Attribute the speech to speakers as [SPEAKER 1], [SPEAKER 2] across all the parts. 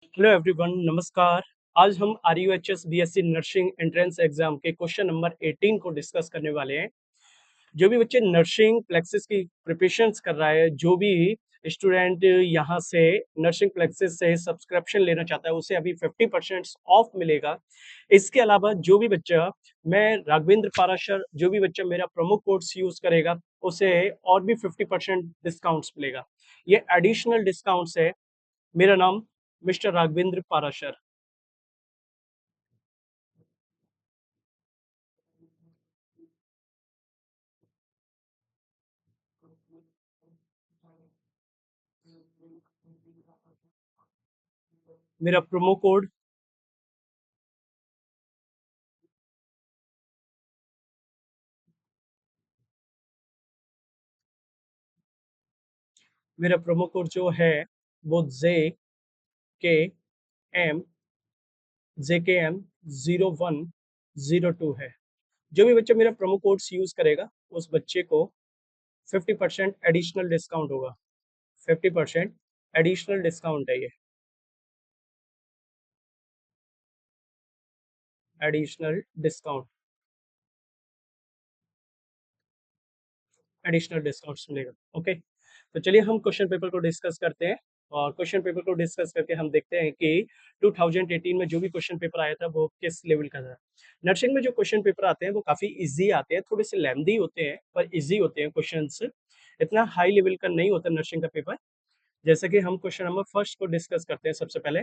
[SPEAKER 1] Hello everyone, नमस्कार। आज हम RUHS BSc nursing entrance exam के क्वेश्चन नंबर 18 को डिस्कस करने वाले हैं। जो भी बच्चे नर्सिंग प्लेक्सिस की प्रिपरेशंस कर रहा है, जो भी स्टूडेंट यहाँ से नर्सिंग प्लेक्सिस से सब्सक्रिप्शन लेना चाहता है, उसे अभी 50% ऑफ मिलेगा। इसके अलावा जो भी बच्चा मैं राघवेंद्र पाराशर जो भी बच्चा मेरा प्रोमो कोड्स यूज करेगा, उसे और भी 50% डिस्काउंट्स मिलेगा। ये एडिशनल डिस्काउंट्स है। मेरा नाम मिस्टर राघवेंद्र पाराशर। मेरा प्रोमो कोड मेरा प्रोमो कोड जो है वो के एम JKM 0102 है। जो भी बच्चा मेरा प्रोमो कोड्स यूज करेगा, उस बच्चे को 50% एडिशनल डिस्काउंट होगा। 50% एडिशनल डिस्काउंट है ये। एडिशनल डिस्काउंट एडिशनल डिस्काउंट्स मिलेगा। ओके, तो चलिए हम क्वेश्चन पेपर को डिस्कस करते हैं। और क्वेश्चन पेपर को डिस्कस करके हम देखते हैं कि 2018 में जो भी क्वेश्चन पेपर आया था वो किस लेवल का था। नर्सिंग में जो क्वेश्चन पेपर आते हैं वो काफी इजी आते हैं, थोड़े से लेंदी होते हैं पर इजी होते हैं क्वेश्चंस। इतना हाई लेवल का नहीं होता नर्सिंग का पेपर। जैसे कि हम क्वेश्चन नंबर फर्स्ट को डिस्कस करते हैं। सबसे पहले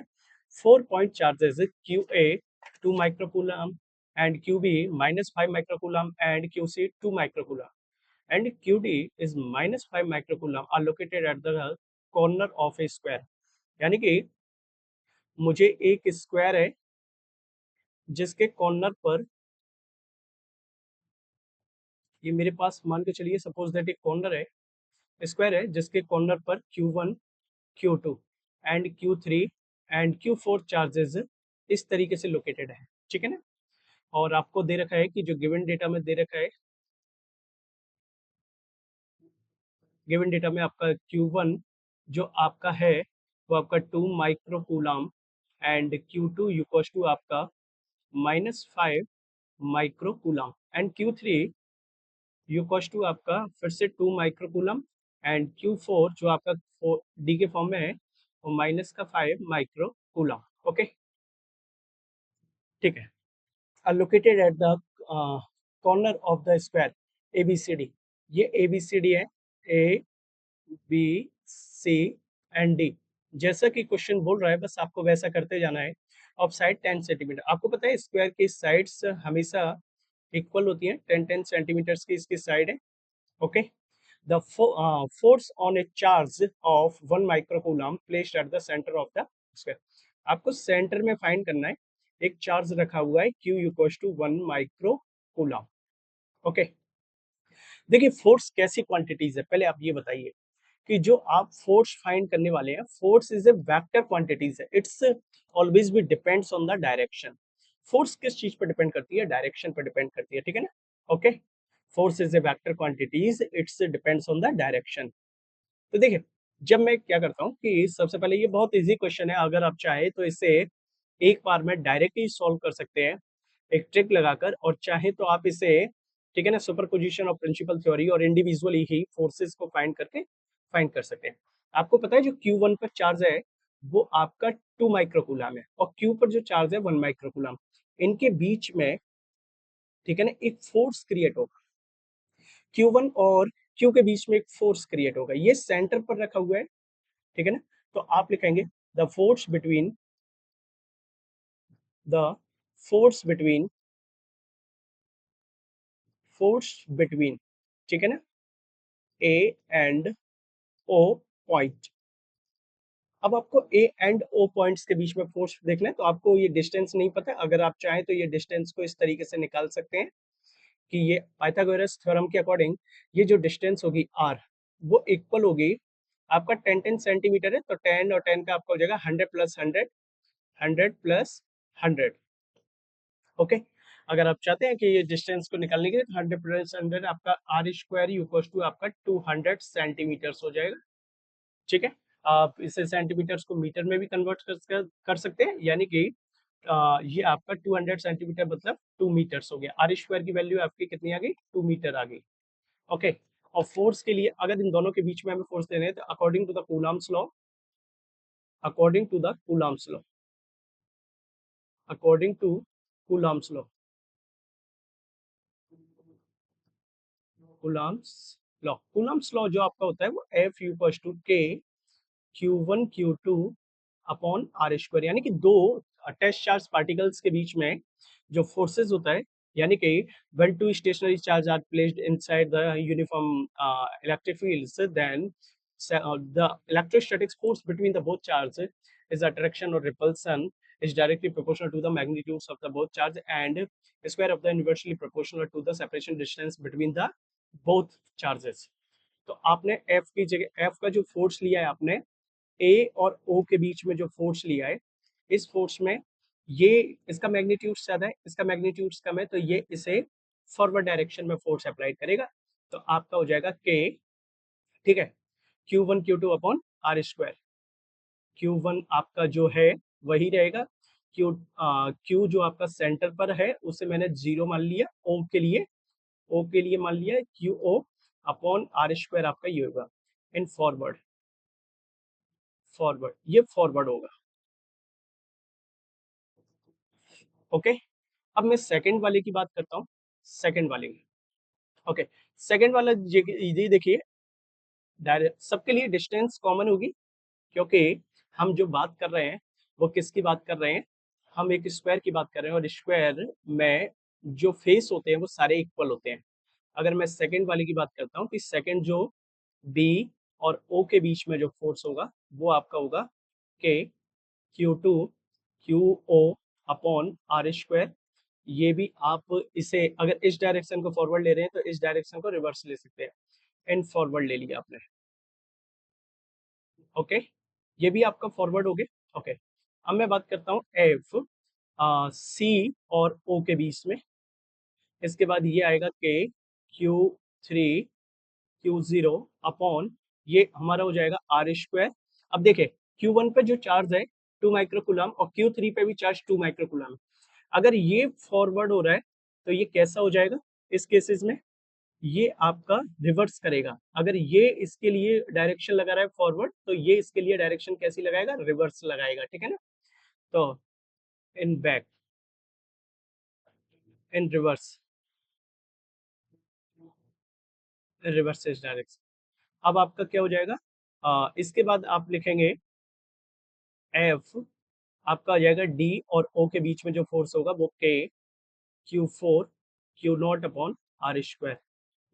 [SPEAKER 1] 4 point charges QA 2 microcoulomb and QB -5 microcoulomb and QC 2 microcoulomb and QD is -5 microcoulomb are located at the corner of a square। यानी कि मुझे एक स्क्वायर है जिसके कॉर्नर पर, ये मेरे पास मान के चलिए, सपोज दैट एक कॉर्नर है, स्क्वायर है जिसके कॉर्नर पर Q1 Q2 and Q3 and Q4 charges इस तरीके से लोकेटेड है। ठीक है ना। और आपको दे रखा है कि जो गिवन डेटा में दे रखा है, गिवन डेटा में आपका Q1 जो आपका है वो आपका 2 microcoulomb and Q2 equals to आपका -5 microcoulomb and Q3 equals to आपका फिर से 2 माइक्रोकूलम एंड Q4 जो आपका डी के फॉर्म में है वो माइनस का 5 माइक्रोकूलम। ओके, ठीक है। Located at the corner of the square ABCD। ये ABCD है, ABCD। जैसा कि क्वेश्चन बोल रहा है बस आपको वैसा करते जाना है। Of side 10 centimetre. आपको पता है स्क्वायर की साइड्स हमेशा इक्वल होती हैं। 10 सेंटीमीटर की इसकी साइड है। Okay, the force on a charge of 1 microcoulomb placed at the centre of the square. आपको सेंटर में फाइंड करना है। एक चार्ज रखा हुआ है Q equals to 1 microcoulomb. Okay, देखिए फोर्स कैसी क्वांटिटीज है, पहले आप ये बताइए कि जो आप फोर्स फाइंड करने वाले हैं, force is a vector quantities है। इट्स ऑलवेज भी depends on the direction. Force किस चीज पर डिपेंड करती है? डायरेक्शन पर डिपेंड करती है। ठीक है ना। Okay, force is a vector quantities, it's depends on the direction. तो देखिए, जब मैं क्या करता हूँ कि सबसे पहले, ये बहुत इजी क्वेश्चन है, अगर आप चाहे तो इसे एक बार में डायरेक्टली सॉल्व कर सकते हैं एक ट्रिक लगाकर, और चाहे तो आप इसे, ठीक है ना, सुपरपोजिशन ऑफ प्रिंसिपल थ्योरी और इंडिविजुअली ही फोर्सेस को फाइंड करके फाइंड कर सकते हैं। आपको पता है जो Q1 पर चार्ज है वो आपका 2 माइक्रोकूलम है, और Q पर जो चार्ज है 1 माइक्रोकूलम। इनके बीच में, ठीक है ना, एक फोर्स क्रिएट होगा। Q1 और Q के बीच में एक फोर्स क्रिएट होगा, ये सेंटर पर रखा हुआ है। ठीक है ना। तो आप लिखेंगे the force between the force between force between, ठीक है ना, ए एंड ओ पॉइंट। अब आपको ए एंड ओ पॉइंट्स के बीच में फोर्स देखना है, तो आपको ये डिस्टेंस नहीं पता है। अगर आप चाहें तो ये डिस्टेंस को इस तरीके से निकाल सकते हैं कि ये पाइथागोरस थ्योरम के अकॉर्डिंग ये जो डिस्टेंस होगी आर, वो इक्वल होगी, आपका 10 सेंटीमीटर है तो 10 और 10 का आपका हो जाएगा 100 प्लस 100, 100 प्लस 100। ओके, अगर आप चाहते हैं कि ये डिस्टेंस को निकालने के लिए, तो 100 प्लस 100 आपका आर स्क्वायर इक्वल टू आपका 200 सेंटीमीटर हो जाएगा। ठीक है। आप इसे सेंटीमीटर्स को मीटर में भी कन्वर्ट कर सकते हैं, यानी कि ये आपका 200 सेंटीमीटर मतलब 2 मीटर्स हो गया। आर स्क्वायर की वैल्यू आपकी कितनी आ गई, 2 मीटर आ गई। ओके, और फोर्स के लिए अगर इन दोनों के बीच में हमें फोर्स देने हैं तो according to the Coulomb's law, according to the Coulomb's law, according to Coulomb's law, Coulomb's Coulomb's law जो आपका होता है वो एफ यू इक्वल्स टू के Q1 Q2 upon R square, यानी कि दो टेस्ट चार्ज पार्टिकल्स के बीच में जो फोर्सेस होता है, यानी कि when two stationary charges are placed inside the uniform electric fields, then the electrostatic force between the both charges is attraction or repulsion is directly proportional to the magnitudes of the both charge and square of the inversely proportional to the separation distance between the both charges। तो आपने F की जगह F का जो force लिया है आपने ए और ओ के बीच में जो फोर्स लिया है, इस फोर्स में ये इसका मैग्नीट्यूड ज्यादा है, इसका मैग्नीट्यूड कम है, तो ये इसे फॉरवर्ड डायरेक्शन में फोर्स अप्लाई करेगा। तो आपका हो जाएगा के, ठीक है, Q1 Q2 upon R square. Q1 आपका जो है वही रहेगा, Q जो आपका सेंटर पर है उसे मैंने जीरो मान लिया, ओ के लिए मान लिया QO अपॉन आर स्क्वायर आपका ये होगा इन फॉरवर्ड, फॉरवर्ड ये फॉरवर्ड होगा। ओके, अब मैं सेकंड वाले की बात करता हूँ, सेकंड वाले की। ओके, सेकंड वाला ये देखिए, डायरेक्ट सबके लिए डिस्टेंस कॉमन होगी, क्योंकि हम जो बात कर रहे हैं वो किसकी बात कर रहे हैं, हम एक स्क्वायर की बात कर रहे हैं, और स्क्वायर में जो फेस होते हैं वो सारे इक्वल होते हैं। अगर मैं सेकंड वाले की बात करता हूँ कि सेकंड जो बी और ओ के बीच में जो फोर्स होगा वो आपका होगा के Q2 QO upon R square. ये भी आप इसे अगर इस डायरेक्शन को फॉरवर्ड ले रहे हैं तो इस डायरेक्शन को रिवर्स ले सकते हैं, एंड फॉरवर्ड ले लिया आपने। ओके, ये भी आपका फॉरवर्ड हो गया। ओके, अब मैं बात करता हूँ एफ सी और ओ के बीच में, इसके बाद ये आएगा के Q3 Q0 अपॉन ये हमारा हो जाएगा आर स्क्वायर। अब देखिए Q1 पे जो चार्ज है 2 माइक्रोकूलम और Q3 पे भी चार्ज 2 माइक्रोकूलम है। अगर ये फॉरवर्ड हो रहा है तो ये कैसा हो जाएगा, इस केसेस में ये आपका रिवर्स करेगा। अगर ये इसके लिए डायरेक्शन लगा रहा है फॉरवर्ड, तो ये इसके लिए डायरेक्शन कैसी लगाएगा, रिवर्स लगाएगा, ठीक है ना। तो in back, in reverse, reverse इस डायरेक्शन। अब आपका क्या हो जाएगा, इसके बाद आप लिखेंगे एफ, आपका आ जाएगा डी और ओ के बीच में जो फोर्स होगा वो के Q4 Q0 upon R square.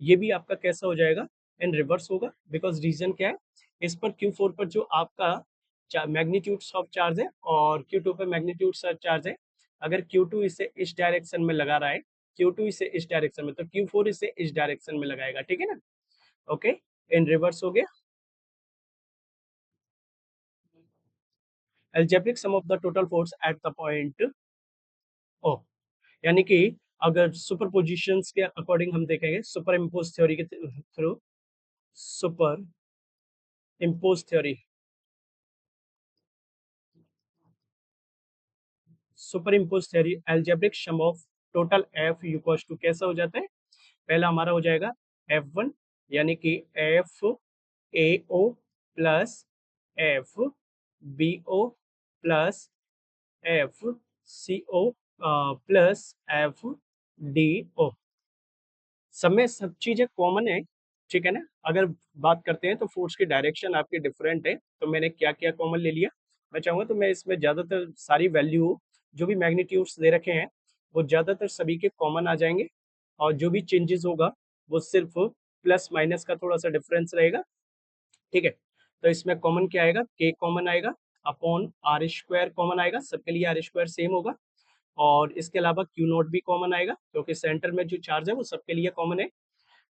[SPEAKER 1] ये भी आपका कैसा हो जाएगा, इन रिवर्स होगा, बिकॉज रीजन क्या है, इस पर Q4 पर जो आपका मैग्नीट्यूड ऑफ चार्ज है और Q2 पर मैग्नीट्यूड ऑफ चार्ज है। अगर Q2 इसे इस डायरेक्शन में लगा रहा है, Q2 इसे इस डायरेक्शन में, तो Q4 इसे इस डायरेक्शन में लगाएगा, ठीक है ना। ओके, इन रिवर्स हो गया। Algebraic sum of the total force at the point O, यानी कि अगर सुपरपोजिशंस के अकॉर्डिंग हम देखेंगे, सुपर इम्पोज थ्योरी के through, super impose theory, super impose theory algebraic sum of total F equals to कैसा हो जाता है, पहला हमारा हो जाएगा F1, यानी कि F A O plus F B O plus F C O plus F D O. सब में सब चीजें कॉमन है, ठीक है ना। अगर बात करते हैं तो फोर्स की डायरेक्शन आपकी डिफरेंट है, तो मैंने क्या क्या कॉमन ले लिया, मैं चाहूंगा तो मैं इसमें ज्यादातर सारी वैल्यू जो भी मैग्नीट्यूड्स दे रखे हैं वो ज्यादातर सभी के कॉमन आ जाएंगे, और जो भी चेंजेस होगा वो सिर्फ प्लस माइनस का थोड़ा सा डिफरेंस रहेगा, ठीक है। तो इसमें कॉमन क्या आएगा, के कॉमन आएगा अपॉन आर स्क्वायर कॉमन आएगा, सबके लिए आर स्क्वायर सेम होगा, और इसके अलावा क्यू नॉट भी कॉमन आएगा क्योंकि सेंटर में जो चार्ज है वो सबके लिए कॉमन है।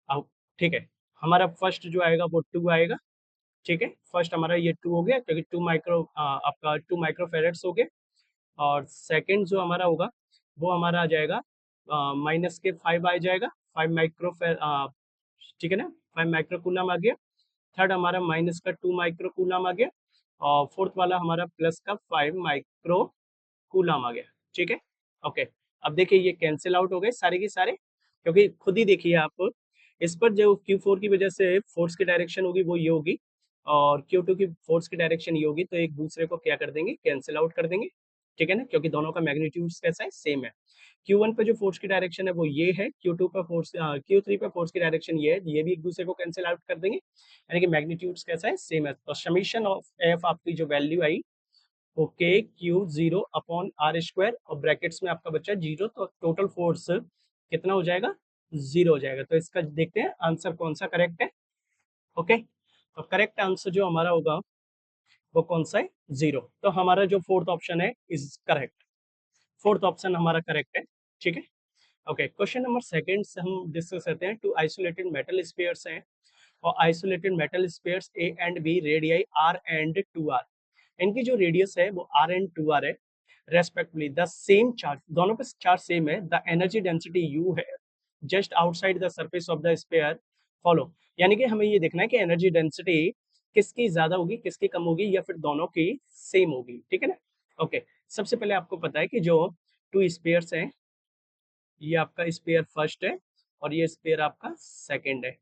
[SPEAKER 1] अब ठीक है, हमारा फर्स्ट जो आएगा वो 2 आएगा, ठीक है, फर्स्ट हमारा ये 2 हो गया क्योंकि 2 माइक्रो आपका 2 माइक्रो फेरेड्स हो गए। और सेकंड जो हमारा होगा वो हमारा आ जाएगा माइनस के 5 आ जाएगा, 5 माइक्रो, ठीक है ना, 5 माइक्रो कूलम आ गया। थर्ड हमारा माइनस का 2 माइक्रो कूलम आ गया, और फोर्थ वाला हमारा प्लस का 5 माइक्रो कूलम आ गया, ठीक है। ओके, अब देखिए ये कैंसिल आउट हो गए सारे के सारे, क्योंकि खुद ही देखिए आप, इस पर जो Q4 की वजह से फोर्स की डायरेक्शन होगी वो ये होगी, और Q2 की फोर्स की डायरेक्शन ये होगी, तो एक दूसरे को क्या कर देंगे, कैंसिल आउट कर देंगे, ठीक है ना, क्योंकि दोनों का मैग्नीट्यूड कैसा है, सेम है। Q1 पे जो फोर्स की डायरेक्शन है वो ये है, Q2 पे फोर्स, Q3 पे फोर्स की डायरेक्शन ये है, ये भी एक दूसरे को कैंसिल आउट कर देंगे, यानी कि मैग्नीट्यूड कैसा है, सेम है। तो समीशन ऑफ एफ आपकी जो वैल्यू आई, okay, Q zero upon R square, और ब्रैकेट्स में आपका बच्चा जीरो, तो टोटल फोर्स कितना हो जाएगा, जीरो हो जाएगा। तो इसका देखते हैं आंसर कौन सा करेक्ट है। ओके, तो करेक्ट आंसर जो हमारा होगा वो कौन सा है, जीरो। तो हमारा जो फोर्थ ऑप्शन है इज करेक्ट, फोर्थ ऑप्शन हमारा करेक्ट है, ठीक है। ओके, क्वेश्चन नंबर सेकंड से हम डिस्कस करते हैं। टू आइसोलेटेड मेटल स्पेयर्स हैं, और isolated metal spheres A and B radii R and two R, इनकी जो रेडियस है वो आर एंड टू आर है रेस्पेक्टिवली, द सेम चार्ज, दोनों पे चार्ज सेम है, द एनर्जी डेंसिटी यू है just outside the surface of the sphere follow, यानी कि हमें ये देखना है कि एनर्जी डेंसिटी किसकी ज्यादा होगी किसकी कम होगी, या फिर दोनों की सेम होगी, ठीक है ना। ओके, सबसे पहले आपको पता है कि जो टू स्पेयर्स हैं, ये आपका स्पेयर फर्स्ट है और ये स्पेयर आपका सेकंड है।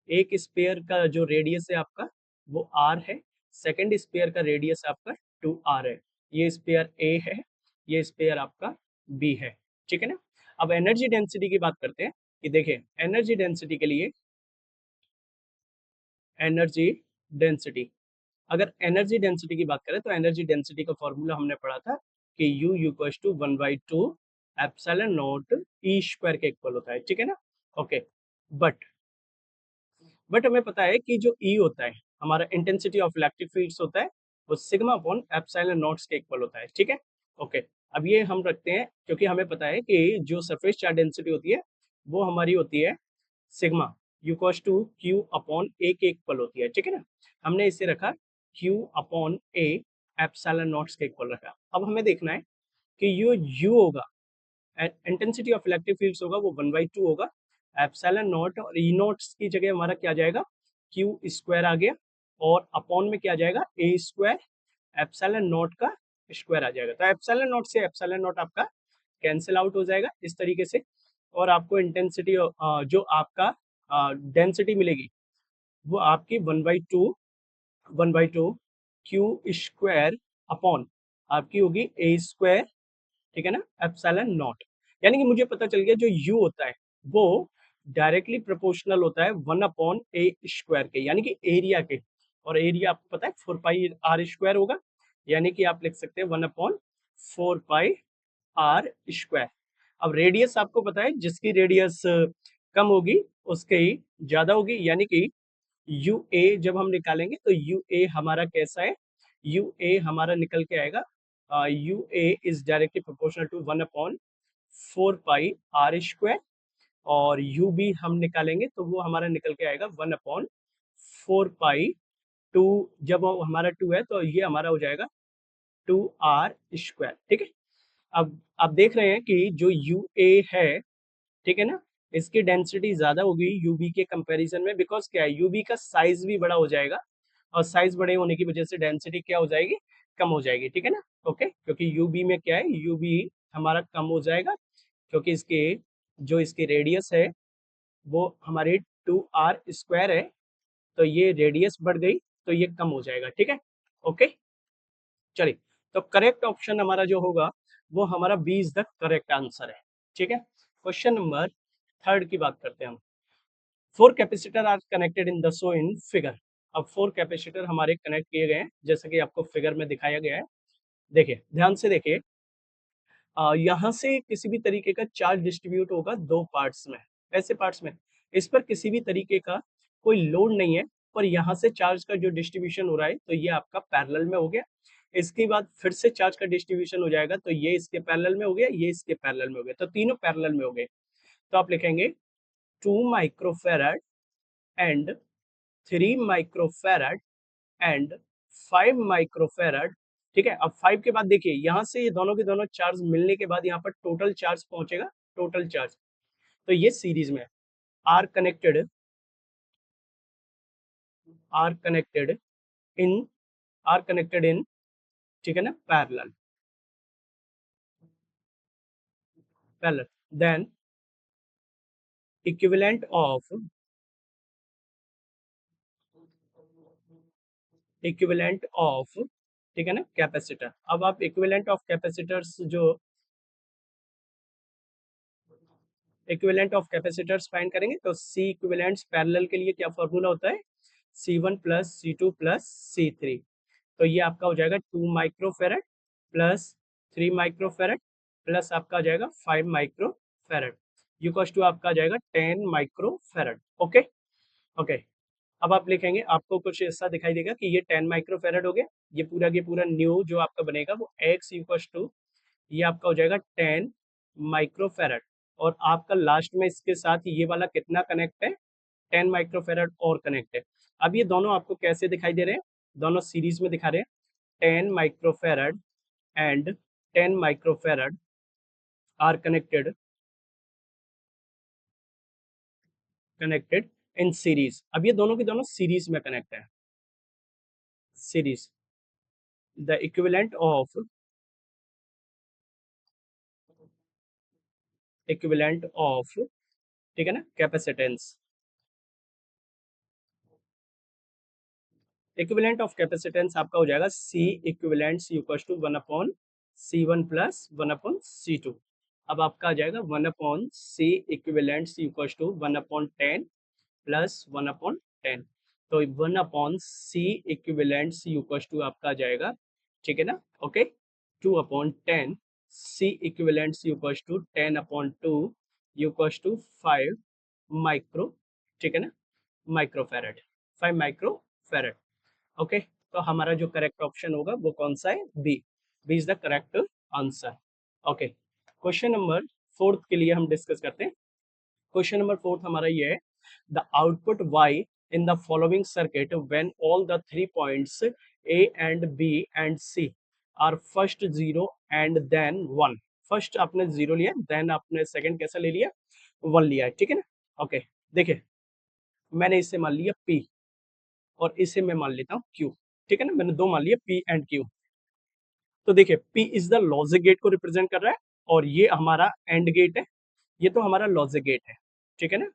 [SPEAKER 1] एक स्पेयर का जो रेडियस है आपका वो आर है, सेकंड स्पेयर का रेडियस आपका टू आर है, ये स्पेयर ए है, ये स्पेयर आपका बी है, ठीक है ना। अब एनर्जी डेंसिटी की बात करते हैं, कि देखिए एनर्जी डेंसिटी के लिए, एनर्जी डेंसिटी, अगर एनर्जी डेंसिटी की बात करें तो एनर्जी डेंसिटी का फॉर्मूला हमने पढ़ा था कि U equals to 1/2 epsilon naught E square के इक्वल होता है, ठीक है ना। ओके, बट हमें पता है कि जो E होता है, हमारा इंटेंसिटी ऑफ इलेक्ट्रिक फील्ड्स होता है, वो सिग्मा अपॉन एप्सिलॉन नॉट्स के इक्वल होता है, ठीक है। ओके, अब ये हम रखते हैं क्योंकि हमें पता है कि जो सरफेस चार्ज डेंसिटी होती है वो हमारी होती है sigma equals to Q upon A के इक्वल होती है, ठीक है ना। हमने इसे रखा Q upon A epsilon naughts के इक्वल रखा। अब हमें देखना है कि यो यू होगा, इंटेंसिटी ऑफ इलेक्ट्रिक फील्ड्स होगा वो 1/2 होगा, एप्सिलॉन नॉट और ई नॉट्स की जगह हमारा क्या जाएगा, क्यू स्क्वायर आ गया, और अपॉन में क्या जाएगा, ए स्क्वायर एप्सिलॉन नॉट का स्क्वायर आ जाएगा। तो एप्सिलॉन नॉट से एप्सिलॉन नॉट आपका कैंसिल आउट हो जाएगा इस तरीके से, और आपको इंटेंसिटी जो आपका डेंसिटी मिलेगी वो आपकी 1/2 क्यू स्क्वायर अपॉन आपकी होगी ए स्क्वायर, ठीक है ना, एप्सिलॉन नॉट। यानी कि मुझे पता चल गया जो यू होता है वो डायरेक्टली प्रोपोर्शनल होता है 1/a² के, यानी कि एरिया के, और एरिया आपको पता है 4πr² होगा, यानी कि आप लिख सकते हैं 1/4πr²। अब रेडियस आपको पता है जिसकी रेडियस कम होगी उसके ही ज्यादा होगी, यानी कि यू ए जब हम निकालेंगे तो यू ए हमारा कैसा है, यू ए हमारा निकल के आएगा, U A is directly proportional to 1/4πr², और यू बी हम निकालेंगे तो वो हमारा निकल के आएगा 1/4π2, जब वो हमारा 2 है तो ये हमारा हो जाएगा 2r², ठीक है। अब आप देख रहे हैं कि जो यू ए है, ठीक है ना, इसकी डेंसिटी ज्यादा होगी यूबी के कंपैरिजन में, बिकॉज क्या है, यूबी का साइज भी बड़ा हो जाएगा, और साइज बड़े होने की वजह से डेंसिटी क्या हो जाएगी, कम हो जाएगी, ठीक है ना। ओके, क्योंकि यूबी में क्या है, यूबी हमारा कम हो जाएगा, क्योंकि इसके जो इसकी रेडियस है वो हमारी 2r² है, तो ये रेडियस बढ़ गई तो ये कम हो जाएगा, ठीक है। ओके, चलिए, तो करेक्ट ऑप्शन हमारा जो होगा वो हमारा B is the correct answer है, ठीक है। क्वेश्चन नंबर थर्ड की बात करते हैं हम। Four capacitor are connected in the show in figure. अब फोर कैपेसिटर हमारे कनेक्ट किए गए हैं जैसा कि आपको फिगर में दिखाया गया है। देखिए ध्यान से देखिए, यहाँ से किसी भी तरीके का चार्ज डिस्ट्रीब्यूट होगा दो पार्ट्स में, ऐसे पार्ट्स में, इस पर किसी भी तरीके का कोई लोड नहीं है, पर यहाँ से चार्ज का जो डिस्ट्रीब्यूशन हो रहा है तो ये आपका पैरेलल में हो गया। इसके बाद फिर से चार्ज का डिस्ट्रीब्यूशन हो जाएगा तो ये इसके पैरेलल में हो गया, ये इसके पैरेलल में हो गया, तो तीनों पैरेलल में हो गए। तो आप लिखेंगे 2 microfarad and 3 microfarad and 5 microfarad, ठीक है। अब 5 के बाद देखिए यहाँ से ये दोनों के दोनों चार्ज मिलने के बाद यहाँ पर टोटल चार्ज पहुंचेगा, टोटल चार्ज, तो ये सीरीज में are connected, are connected in are connected in, ठीक है ना, parallel, parallel, then equivalent of, equivalent of, ठीक है ना, कैपेसिटर। अब आप इक्विवेलेंट ऑफ कैपेसिटर्स जो इक्विवेलेंट ऑफ कैपेसिटर्स फाइंड करेंगे तो सी इक्विवेलेंट्स पैरेलल के लिए क्या फॉर्मूला होता है, C1 plus C2 plus C3। तो ये आपका हो जाएगा 2 माइक्रोफेरेड प्लस 3 माइक्रोफेरेड प्लस आपका आ जाएगा 5 माइक्रोफेरेड, इक्वल्स टू आपका आ जाएगा 10 माइक्रोफेरेड। Okay, okay. अब आप लिखेंगे, आपको कुछ ऐसा दिखाई देगा कि ये 10 माइक्रोफेरेड हो गया, ये पूरा न्यू जो आपका बनेगा वो x इक्वल्स टू, ये आपका हो जाएगा 10 माइक्रोफेरेड, और आपका लास्ट में इसके साथ ये वाला कितना कनेक्ट है, 10 माइक्रोफेरेड और कनेक्ट है। अब ये दोनों आपको कैसे दिखाई दे रहे हैं, दोनों सीरीज में दिखा रहे हैं, 10 microfarad and 10 microfarad are connected, connected in series. अब ये दोनों की दोनों सीरीज में कनेक्ट है, series, the equivalent of, equivalent of, ठीक है ना, कैपेसिटेंस, इक्विवेलेंट ऑफ कैपेसिटेंस आपका हो जाएगा C equivalents equals to 1 upon C1 plus 1 upon C2। अब आपका आ जाएगा 1 upon C equivalents equals to 1 upon 10 plus 1 upon 10। तो 1 upon C equivalents equals to आपका आ जाएगा, ठीक है ना, okay, 2 upon 10 C equivalents equals to 10 upon 2 equals to 5 micro, ठीक है ना, माइक्रोफेरेड, 5 माइक्रोफेरेड। ओके, तो हमारा जो करेक्ट ऑप्शन होगा वो कौन सा है, B, B is the correct answer. Okay, question number fourth के लिए हम डिस्कस करते हैं। क्वेश्चन नंबर फोर्थ हमारा ये है, the output y in the following circuit when all the 3 points a and b and c are first 0 and then 1। First आपने 0 लिया, देन आपने सेकंड कैसा ले लिया, 1 लिया है, ठीक है ना। ओके, देखिए मैंने इसे मान लिया p और इसे मैं मान लेता हूँ q, ठीक है ना, मैंने दो मान लिया p एंड q। तो देखिए p is the logic gate को रिप्रेजेंट कर रहा है और ये हमारा एंड गेट है, ये तो हमारा लॉजिक गेट है, ठीक है ना।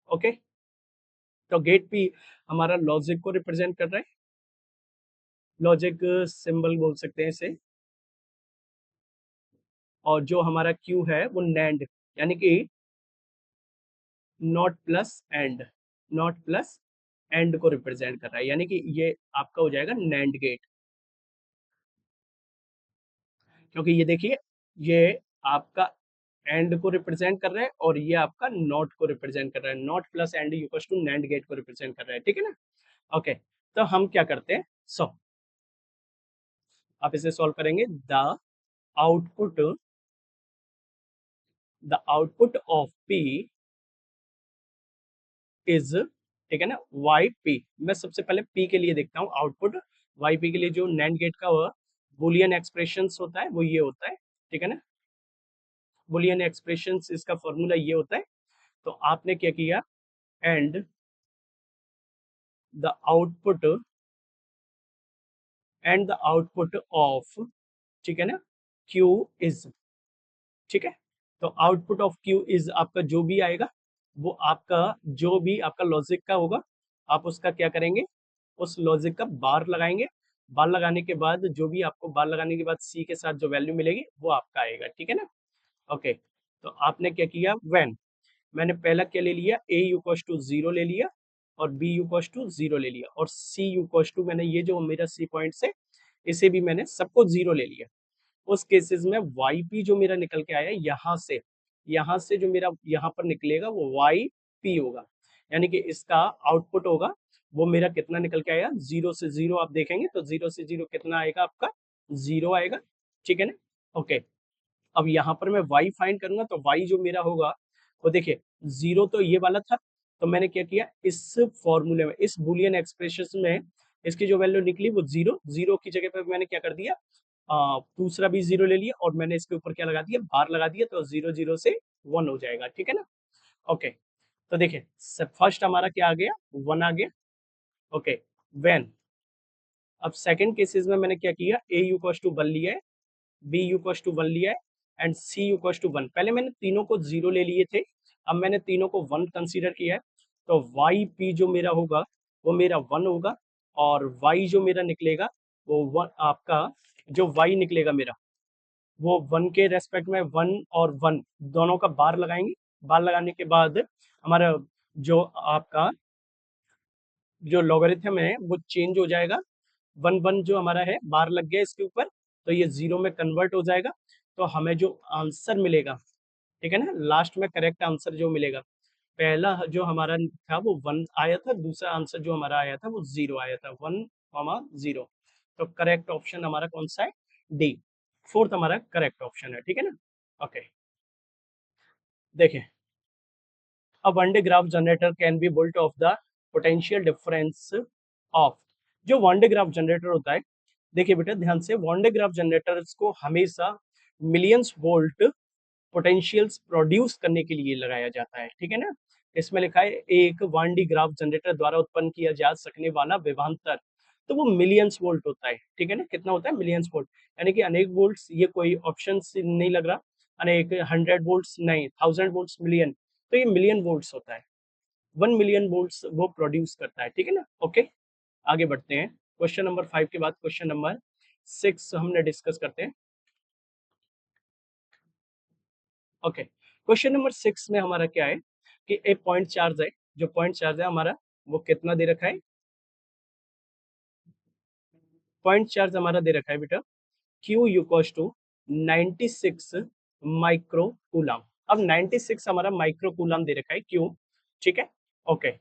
[SPEAKER 1] ओके, तो गेट p हमारा लॉजिक को रिप्रेजेंट कर रहा है, लॉजिक सिंबल बोल सकते हैं इसे, और जो हमारा क्यू है वो नैंड, यानी कि not plus and, not plus and को रिप्रेजेंट कर रहा है, यानी कि ये आपका हो जाएगा नैंड गेट। क्योंकि ये देखिए, ये आपका एंड को रिप्रेजेंट कर रहा है और ये आपका नॉट को रिप्रेजेंट कर रहा है, not plus and equals to NAND gate को रिप्रेजेंट कर रहा है, ठीक है ना। ओके, तो हम क्या करते हैं, सो आप इसे सॉल्व करेंगे, output the output of P is, ठीक है ना, वाई पी। मैं सबसे पहले पी के लिए देखता हूँ आउटपुट, वाई पी के लिए जो नैंड गेट का बुलियन एक्सप्रेशंस होता है वो ये होता है, ठीक है ना, बुलियन एक्सप्रेशंस इसका फॉर्मूला ये होता है। तो आपने क्या किया, and the output, and the output of, ठीक है ना, क्यू इज, ठीक है। तो आउटपुट ऑफ क्यू इज आपका जो भी आएगा वो आपका, जो भी आपका लॉजिक का होगा, आप उसका क्या करेंगे, उस लॉजिक का बार लगाएंगे, बार लगाने के बाद जो भी आपको बार लगाने के बाद सी के साथ जो वैल्यू मिलेगी वो आपका आएगा, ठीक है ना। ओके, तो आपने क्या किया, व्हेन, मैंने पहला क्या ले लिया, ए इक्वल्स टू 0 ले लिया और बी इक्वल्स टू 0 ले लिया और सी इक्वल्स टू, मैंने ये जो मेरा सी पॉइंट है इसे भी मैंने सबको 0 ले लिया। उस केसेस में वाई पी जो मेरा निकल के आया यहाँ से जो मेरा यहाँ पर निकलेगा वो वाई पी होगा, यानी कि इसका आउटपुट होगा वो मेरा कितना निकल के आया, 0 से 0 आप देखेंगे तो 0 से 0 कितना आएगा आपका, 0 आएगा, ठीक है ना। ओके, अब यहाँ पर मैं y फाइंड करूंगा तो y जो मेरा होगा वो देखिए 0 तो ये वाला था, तो मैंने क्या किया, इस फॉर्मूले में, इस बुलियन एक्सप्रेशन में इसकी जो वैल्यू निकली वो 0, 0 की जगह पे मैंने क्या कर दिया, दूसरा भी 0 ले लिया और मैंने इसके ऊपर क्या लगा दिया, बार लगा दिया, तो 0 0 से 1 हो जाएगा, ठीक है ना। ओके, तो देखिए फर्स्ट हमारा क्या आ गया, 1 आ गया। ओके, व्हेन अब सेकंड केसेस में मैंने क्या किया, ए यू इक्वल्स टू 1 लिया है, बी यू इक्वल्स टू 1 लिया है and C U equals to 1। पहले मैंने तीनों को 0 ले लिए थे, अब मैंने तीनों को 1 कंसीडर किया है, तो वाई पी जो मेरा होगा वो मेरा 1 होगा, और वाई जो मेरा निकलेगा वो आपका जो वाई निकलेगा मेरा वो 1 के रेस्पेक्ट में 1 और 1 दोनों का बार लगाएंगे। बार लगाने के बाद हमारा जो आपका जो लॉगरिथम है वो चेंज हो जाएगा। 1 1 जो हमारा है बार लग गया इसके ऊपर, तो ये 0 में कन्वर्ट हो जाएगा। तो हमें जो आंसर मिलेगा, ठीक है ना, लास्ट में करेक्ट आंसर जो मिलेगा, पहला जो हमारा था वो 1 आया था, दूसरा आंसर जो हमारा आया था वो 0 आया था, 1, 0। तो करेक्ट ऑप्शन हमारा कौन सा है, डी, फोर्थ हमारा करेक्ट ऑप्शन है, ठीक है ना। ओके, देखिए, a one day graph generator can be built of the potential difference of, जो वन डे ग्राफ जनरेटर होता है, देखिए बेटा ध्यान से, वन डे ग्राफ जनरेटर्स को हमेशा मिलियंस वोल्ट पोटेंशियल्स प्रोड्यूस करने के लिए लगाया जाता है, ठीक है ना। इसमें लिखा है एक वन डी ग्राफ जनरेटर द्वारा उत्पन्न किया जा सकने वाला विभवांतर, तो वो मिलियंस वोल्ट होता है, ठीक है ना। कितना होता है, मिलियंस वोल्ट, यानी कि अनेक वोल्ट्स, ये कोई ऑप्शन नहीं लग रहा, अनेक 100 वोल्ट्स नहीं, 1000 वोल्ट्स, मिलियन, तो ये मिलियन वोल्ट्स होता है, 1 मिलियन वोल्ट्स वो प्रोड्यूस करता है, ठीक है ना। ओके, आगे बढ़ते हैं, क्वेश्चन नंबर 5 के बाद क्वेश्चन नंबर 6 हमने डिस्कस करते हैं। ओके, क्वेश्चन नंबर 6 में हमारा क्या है कि एक पॉइंट चार्ज है, जो पॉइंट चार्ज है हमारा वो कितना दे रखा है, पॉइंट चार्ज हमारा दे रखा है बेटा Q equals to 96 micro coulomb. अब 96 हमारा माइक्रो कूलम दे रखा है Q, ठीक है। Okay,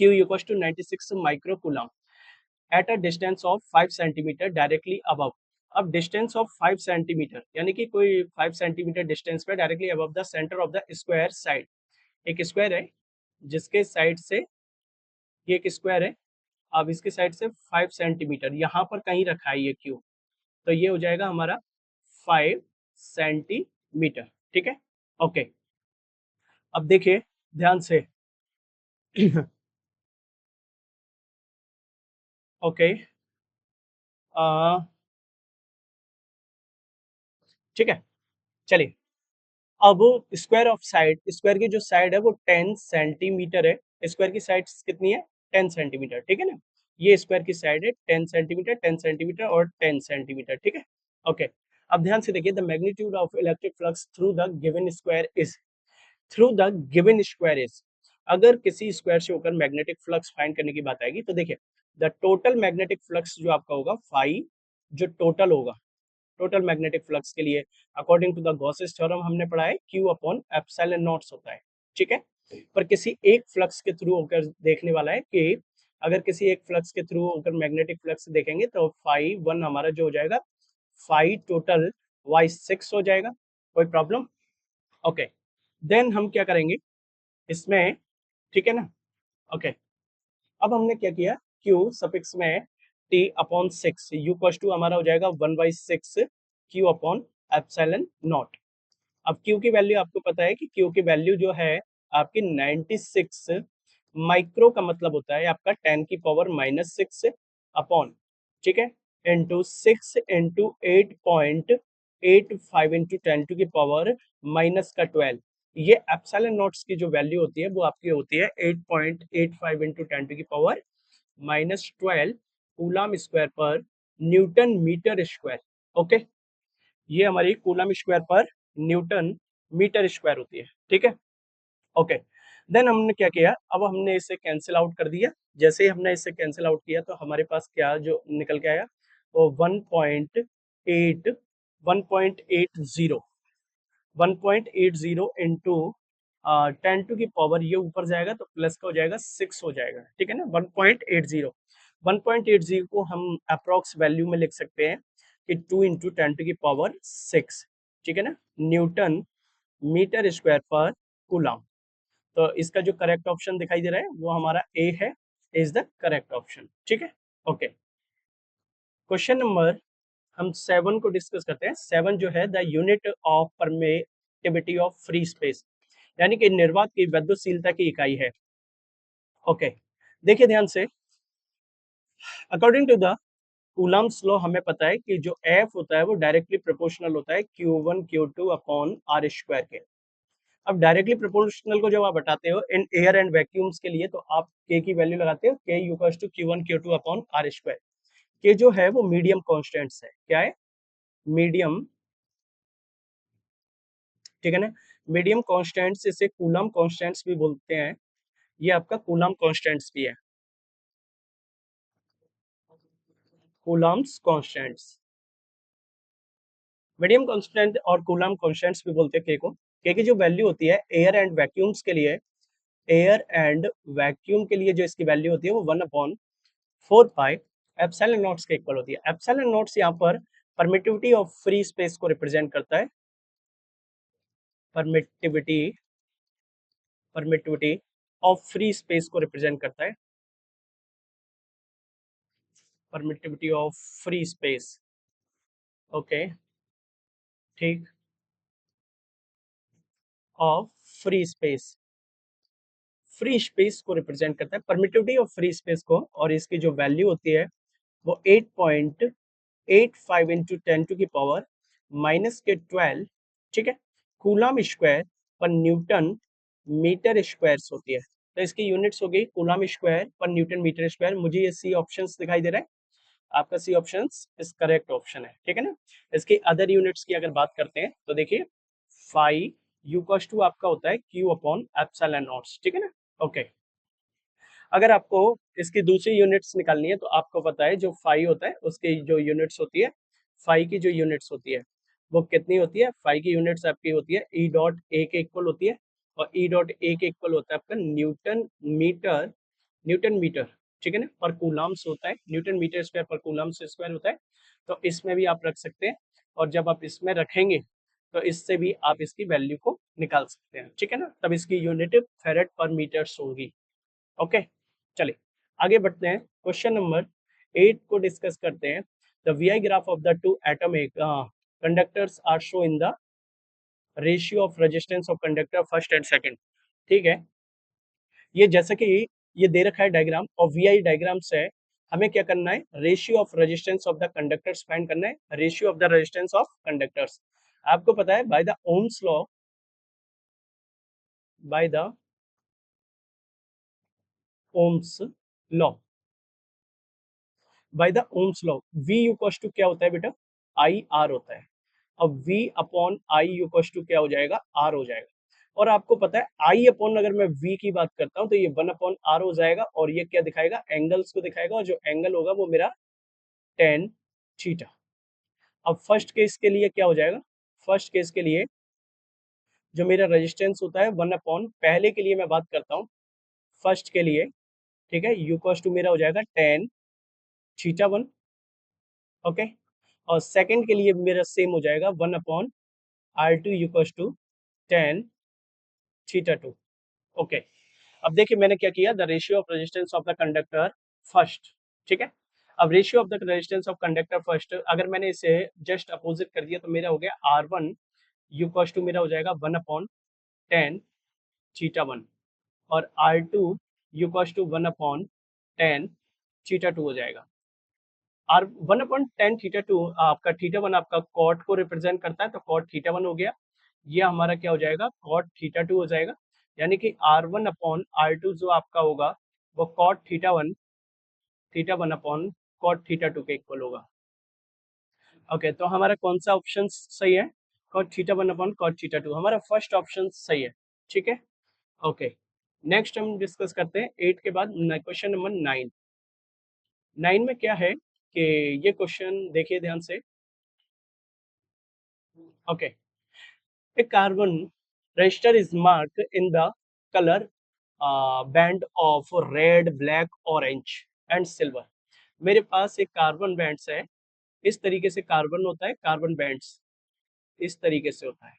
[SPEAKER 1] Q equals to 96 micro coulomb at a distance of 5 centimetre directly above. अब डिस्टेंस ऑफ 5 सेंटीमीटर यानी कि कोई 5 सेंटीमीटर डिस्टेंस पे directly above the centre of the square side, एक स्क्वायर है जिसके साइड से, ये एक स्क्वायर है, अब इसके साइड से 5 सेंटीमीटर यहाँ पर कहीं रखा है ये क्यू, तो ये हो जाएगा हमारा 5 सेंटीमीटर, ठीक है। ओके, अब देखिए ध्यान से ओके, ठीक है, चलिए, अब स्क्वायर ऑफ साइड, स्क्वायर की जो साइड है वो 10 सेंटीमीटर है, स्क्वायर की साइड कितनी है, 10 सेंटीमीटर, ठीक है ना। ये स्क्वायर की साइड है 10 सेंटीमीटर, 10 सेंटीमीटर और 10 सेंटीमीटर, ठीक है। ओके, अब ध्यान से देखिए, the magnitude of electric flux through the given square is, through the given square is, अगर किसी स्क्वायर से होकर मैग्नेटिक फ्लक्स फाइंड करने की बात आएगी तो देखिए, द टोटल मैग्नेटिक फ्लक्स जो आपका होगा फाई, जो टोटल होगा, टोटल मैग्नेटिक फ्लक्स के लिए according to the Gauss's theorem हमने पढ़ा है Q अपॉन एप्सिलॉन नॉट्स होता है, ठीक है। पर किसी एक फ्लक्स के थ्रू होकर देखने वाला है कि अगर किसी एक फ्लक्स के थ्रू होकर मैग्नेटिक फ्लक्स देखेंगे तो फाई 1 हमारा जो हो जाएगा, फाई टोटल वाई 6 हो जाएगा, कोई प्रॉब्लम। ओके, देन हम क्या करेंगे इसमें, ठीक है ना। ओके, अब हमने क्या किया, Q सफिक्स में T upon 6, U equals to हमारा हो जाएगा 1/6 Q अपॉन एप्सिलॉन नॉट। अब Q की वैल्यू आपको पता है कि Q की वैल्यू जो है आपकी 96 माइक्रो का मतलब होता है आपका 10 की पावर -6 अपॉन, ठीक है, इंटू 6 इंटू 8.85 इंटू 10 टू की पावर माइनस का 12। ये एप्सिलॉन नॉट्स की जो वैल्यू होती है वो आपकी होती है 8.85 इंटू 10 टू की पावर -12 कूलम स्क्वायर पर न्यूटन मीटर स्क्वायर। ओके, ये हमारी कूलम स्क्वायर पर न्यूटन मीटर स्क्वायर होती है, ठीक है। ओके, देन हमने क्या किया, अब हमने इसे कैंसिल आउट कर दिया, जैसे ही हमने इसे कैंसिल आउट किया तो हमारे पास क्या जो निकल के आया, वो 1.80 1.80 इंटू 10 टू की पावर, ये ऊपर जाएगा तो प्लस का हो जाएगा 6 हो जाएगा, ठीक है ना। 1.80 को हम अप्रोक्स वैल्यू में लिख सकते हैं कि 2 इंटू 10 टू की पावर 6, ठीक है ना, न्यूटन मीटर स्क्वायर पर कूलम। तो इसका जो करेक्ट ऑप्शन दिखाई दे रहा है वो हमारा ए है, इज द करेक्ट ऑप्शन, ठीक है। ओके, क्वेश्चन नंबर हम 7 को डिस्कस करते हैं। 7 जो है, the unit of permittivity of free space, यानी कि निर्वात की वैद्युशीलता की इकाई है। ओके, देखिए ध्यान से, according to the Coulomb's law हमें पता है कि जो एफ होता है वो डायरेक्टली प्रोपोर्शनल होता है Q1 Q2 upon R square के। अब डायरेक्टली प्रोपोर्शनल को जब आप हटाते हो इन एयर एंड वैक्यूम्स के लिए तो आप के की वैल्यू लगाते हो K equals to Q1 Q2 upon R square. K जो है वो मीडियम कॉन्स्टेंट्स है। क्या है? मीडियम, ठीक है ना। मीडियम कॉन्स्टेंट्स, इसे कूलम कॉन्स्टेंट्स भी बोलते हैं। ये आपका कूलम कॉन्स्टेंट्स भी है, कूलम्स कॉन्स्टेंट्स। मीडियम कांस्टेंट और कूलम कांस्टेंट्स भी बोलते हैं के को। के की जो वैल्यू होती है एयर एंड वैक्यूम्स के लिए, एयर एंड वैक्यूम के लिए जो इसकी वैल्यू होती है वो 1/4 पाई एप्सिलॉन नॉट्स के इक्वल होती है। एप्सिलॉन नॉट्स यहाँ पर परमिटिविटी ऑफ फ्री स्पेस को रिप्रेजेंट करता है। Permittivity, permittivity of free space को रिप्रेजेंट करता है। Permittivity of free space, okay, ठीक, of free space, free space को रिप्रेजेंट करता है परमिटिविटी ऑफ फ्री स्पेस को। और इसकी जो वैल्यू होती है वो 8.85 इंटू 10⁻⁻12, ठीक है, कूलम स्क्वायर पर न्यूटन मीटर स्क्वायर होती है। तो इसकी यूनिट्स हो गई कूलम स्क्वायर पर न्यूटन मीटर स्क्वायर। मुझे ये सी ऑप्शंस दिखाई दे रहा है, आपका सी ऑप्शंस इस करेक्ट ऑप्शन है, ठीक है ना। इसकी अदर यूनिट्स की अगर बात करते हैं तो देखिए फाई यूकॉस टू आपका होता है क्यू अपॉन एप्सिलॉन नॉट्स, ठीक है ना। ओके, अगर आपको इसकी दूसरी यूनिट्स निकालनी है तो आपको पता है जो फाई होता है उसकी जो यूनिट्स होती है, फाई की जो यूनिट्स होती है वो कितनी होती है। फाई की यूनिट्स आपकी होती है ई डॉट ए के इक्वल होती है, और ई डॉट ए के इक्वल होता है आपका न्यूटन मीटर, न्यूटन मीटर, ठीक है ना, पर कूलम्स होता है। न्यूटन मीटर स्क्वायर पर कूलम्स स्क्वायर होता है। तो इसमें भी आप रख सकते हैं, और जब आप इसमें रखेंगे तो इससे भी आप इसकी वैल्यू को निकाल सकते हैं, ठीक है ना। तब इसकी यूनिट फेरेड पर मीटर्स होगी। ओके, चलिए आगे बढ़ते हैं। क्वेश्चन नंबर 8 को डिस्कस करते हैं। The V I graph of the two atomic conductors are show in the ratio of resistance of conductor first and second, ठीक है। ये जैसा कि ये दे रखा है डायग्राम, और वी आई डायग्राम से हमें क्या करना है, ratio of resistance of the conductors find करना है। Ratio of the resistance of conductors आपको पता है by the Ohm's law, by the Ohm's law, by the Ohm's law V equals to क्या होता है बेटा, आई आर होता है। अब V upon I equals to क्या हो जाएगा, R हो जाएगा। और आपको पता है I अपॉन, अगर मैं V की बात करता हूं तो ये 1/R हो जाएगा, और ये क्या दिखाएगा, एंगल्स को दिखाएगा, और जो एंगल होगा वो मेरा टेन थीटा। अब फर्स्ट केस के लिए क्या हो जाएगा, फर्स्ट केस के लिए जो मेरा रेजिस्टेंस होता है 1/, पहले के लिए मैं बात करता हूँ फर्स्ट के लिए, ठीक है, इक्वल्स टू मेरा हो जाएगा टेन थीटा वन, ओके। और सेकंड के लिए मेरा सेम हो जाएगा 1/R2 equals to tan theta two, okay. अब देखिए मैंने क्या किया, the ratio of resistance of the conductor first, ठीक है। अब ratio of the resistance of conductor first अगर मैंने इसे जस्ट अपोजिट कर दिया तो मेरा हो गया R1 इक्वल्स टू मेरा हो जाएगा 1/10 थीटा वन, और R2 equals to 1/10 theta two हो जाएगा। आर 1/10 थीटा टू आपका थीटा वन आपका कॉट को रिप्रेजेंट करता है, तो कॉट थीटा वन हो गया। ये हमारा क्या हो जाएगा, कॉट थीटा टू हो जाएगा। यानी कि R1/R2 जो आपका होगा वो cot theta one upon cot theta two के इक्वल होगा। ओके, तो हमारा कौन सा ऑप्शन सही है, cot theta one upon cot theta two, हमारा फर्स्ट ऑप्शन सही है, ठीक है। ओके, नेक्स्ट हम डिस्कस करते हैं 8 के बाद क्वेश्चन नंबर 9। 9 में क्या है कि ये क्वेश्चन देखिए ध्यान से। Okay, a carbon register is marked in the color band of red, black, orange and silver। मेरे पास एक कार्बन बैंड्स है, इस तरीके से कार्बन होता है, कार्बन बैंड्स इस तरीके से होता है।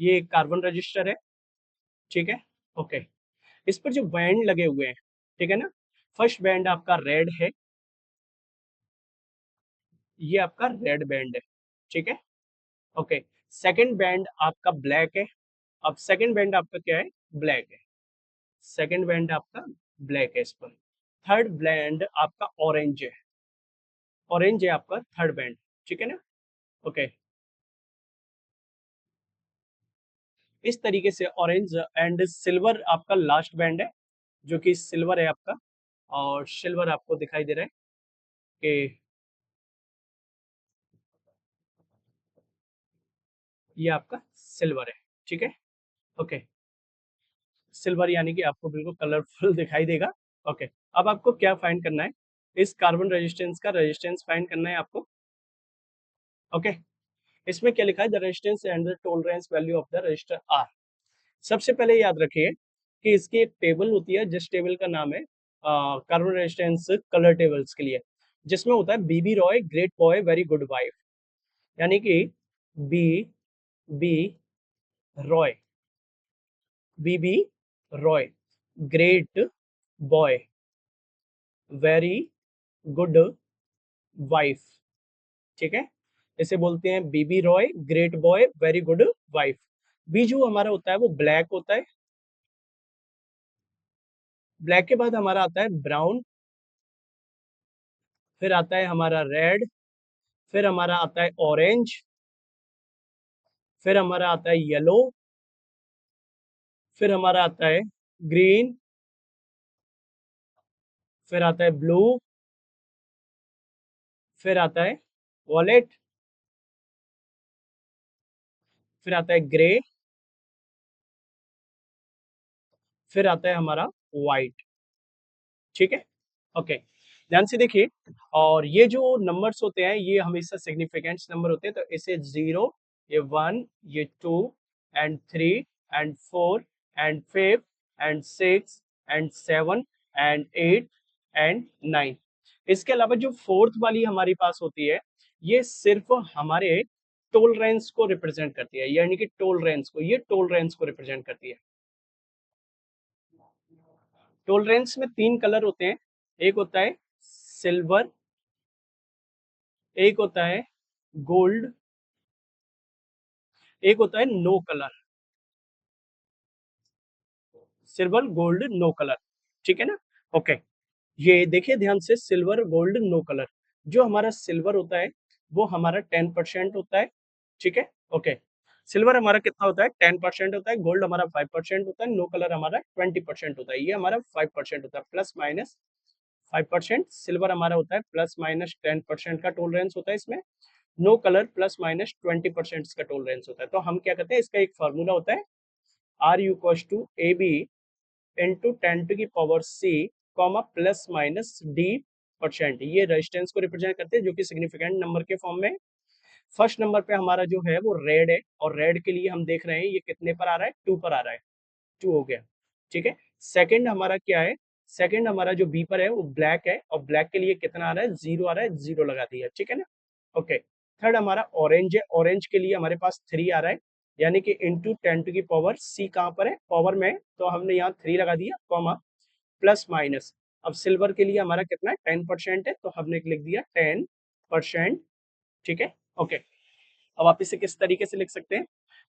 [SPEAKER 1] ये एक कार्बन रजिस्टर है, ठीक है। ओके, इस पर जो बैंड लगे हुए हैं, ठीक है ना, फर्स्ट बैंड आपका रेड है, ये आपका रेड बैंड है, ठीक है। ओके, सेकंड बैंड आपका ब्लैक है, अब सेकंड बैंड आपका क्या है, ब्लैक है, सेकंड बैंड आपका ब्लैक है इस पर। थर्ड बैंड आपका ऑरेंज है, ऑरेंज है आपका थर्ड बैंड, ठीक है ना। ओके, इस तरीके से ऑरेंज एंड सिल्वर आपका लास्ट बैंड है, जो कि सिल्वर है आपका, और सिल्वर आपको दिखाई दे रहा है कि ये आपका सिल्वर है, ठीक है। ओके, सिल्वर यानी कि आपको बिल्कुल कलरफुल दिखाई देगा। ओके, अब आपको क्या फाइंड करना है, इस कार्बन रेजिस्टेंस का रेजिस्टेंस फाइंड करना है आपको। ओके, इसमें क्या लिखा है, the resistance and the tolerance value of the resistor are. सबसे पहले याद रखिए कि इसकी एक टेबल होती है, जिस टेबल का नाम है कार्बन रेजिस्टेंस कलर टेबल्स के लिए, जिसमें होता है BB Roy great boy very good wife, यानी कि B B Roy, BB Roy great boy very good wife, ठीक है। इसे बोलते हैं BB Roy great boy very good wife. B जो हमारा होता है वो ब्लैक होता है, ब्लैक के बाद हमारा आता है ब्राउन, फिर आता है हमारा रेड, फिर हमारा आता है ऑरेंज, फिर हमारा आता है येलो, फिर हमारा आता है ग्रीन, फिर आता है ब्लू, फिर आता है वॉलेट, फिर आता है ग्रे, फिर आता है हमारा व्हाइट, ठीक है। ओके, ध्यान से देखिए, और ये जो नंबर्स होते हैं ये हमेशा सिग्निफिकेंट नंबर होते हैं, तो इसे 0, ये 1, ये 2 and 3 and 4 and 5 and 6 and 7 and 8 and 9। इसके अलावा जो फोर्थ वाली हमारी पास होती है, ये सिर्फ हमारे टोलरेंस को रिप्रेजेंट करती है, यानी कि टोलरेंस को, ये टोलरेंस को रिप्रेजेंट करती है। टोलरेंस में 3 कलर होते हैं, एक होता है सिल्वर, एक होता है गोल्ड, एक होता है no colour, silver gold no colour, ठीक है ना। ओके, ये देखिए ध्यान से, सिल्वर गोल्ड नो कलर, जो हमारा सिल्वर होता है वो हमारा 10% होता है, ठीक है। ओके, सिल्वर हमारा कितना होता है, 10% होता है, गोल्ड हमारा 5% होता है, नो कलर हमारा 20% होता है, ये हमारा 5% होता है, प्लस माइनस 5%। सिल्वर हमारा होता है प्लस माइनस 10% का टोलरेंस होता है इसमें, नो कलर प्लस माइनस 20% का टोलरेंस होता है। तो हम क्या करते हैं, इसका एक फार्मूला होता है, R U equals to A B into 10 to the power c comma plus minus d%, ये रेजिस्टेंस को रिप्रेजेंट करते हैं, जो कि सिग्निफिकेंट नंबर के फॉर्म में। फर्स्ट नंबर पे हमारा जो है वो रेड है, और रेड के लिए हम देख रहे हैं ये कितने पर आ रहा है, 2 पर आ रहा है, 2 हो गया, ठीक है। सेकंड हमारा क्या है, सेकंड हमारा जो बी पर है वो ब्लैक है, और ब्लैक के लिए कितना आ रहा है, 0 आ रहा है, 0 लगा दिया, ठीक है ना। ओके, थर्ड हमारा ऑरेंज है, ऑरेंज के लिए हमारे पास 3 आ रहा है, यानी कि into 10 to the power c कहाँ पर है, पावर में, तो हमने यहाँ 3 लगा दिया, कॉमा प्लस माइनस। अब सिल्वर के लिए हमारा कितना है, 10% है, तो हमने लिख दिया 10%, ठीक है। ओके, अब आप इसे किस तरीके से लिख सकते हैं,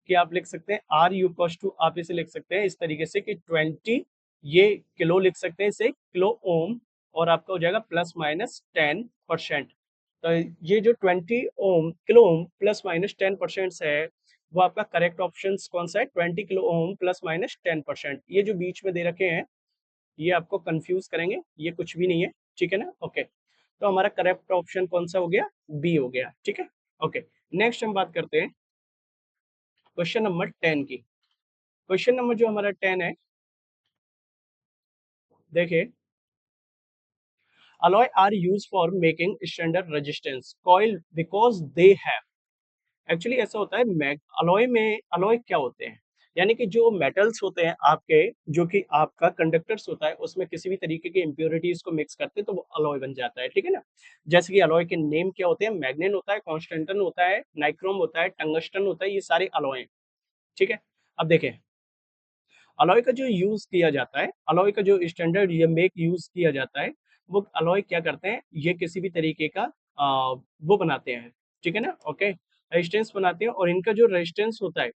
[SPEAKER 1] कि आप लिख सकते हैं आर यू इक्वल्स टू, आप इसे लिख सकते हैं इस तरीके से कि 20, ये किलो लिख सकते हैं इसे किलो ओम, और आपका हो जाएगा प्लस माइनस 10%। तो ये जो 20 ओम किलो ओम प्लस माइनस 10% है, वो आपका करेक्ट ऑप्शन कौन सा है, 20 किलो ओम प्लस माइनस 10%। ये जो बीच में दे रखे हैं ये आपको कंफ्यूज करेंगे, ये कुछ भी नहीं है, ठीक है ना। ओके, तो हमारा करेक्ट ऑप्शन कौन सा हो गया, बी हो गया, ठीक है। ओके, नेक्स्ट हम बात करते हैं क्वेश्चन नंबर 10 की। क्वेश्चन नंबर जो हमारा 10 है, देखिए, alloy are used for making standard resistance coil because they have, actually ऐसा होता है, अलॉय में, अलॉय क्या होते हैं, यानी कि जो मेटल्स होते हैं आपके, जो कि आपका कंडक्टर्स होता है, उसमें किसी भी तरीके की इम्प्योरिटीज को मिक्स करते हैं तो वो अलॉय बन जाता है, ठीक है ना। जैसे कि अलॉय के नेम क्या होते हैं, मैग्नेन होता है, कॉन्स्टेंटन होता है, नाइक्रोम होता है, टंगस्टन होता है, ये सारे अलॉय हैं, ठीक है। अब देखें, अलॉय का जो यूज किया जाता है, अलॉय का जो स्टैंडर्ड ये मेक यूज किया जाता है, वो अलॉय क्या करते हैं, ये किसी भी तरीके का वो बनाते हैं, ठीक है ना। ओके, रेजिस्टेंस बनाते हैं, और इनका जो रेजिस्टेंस होता है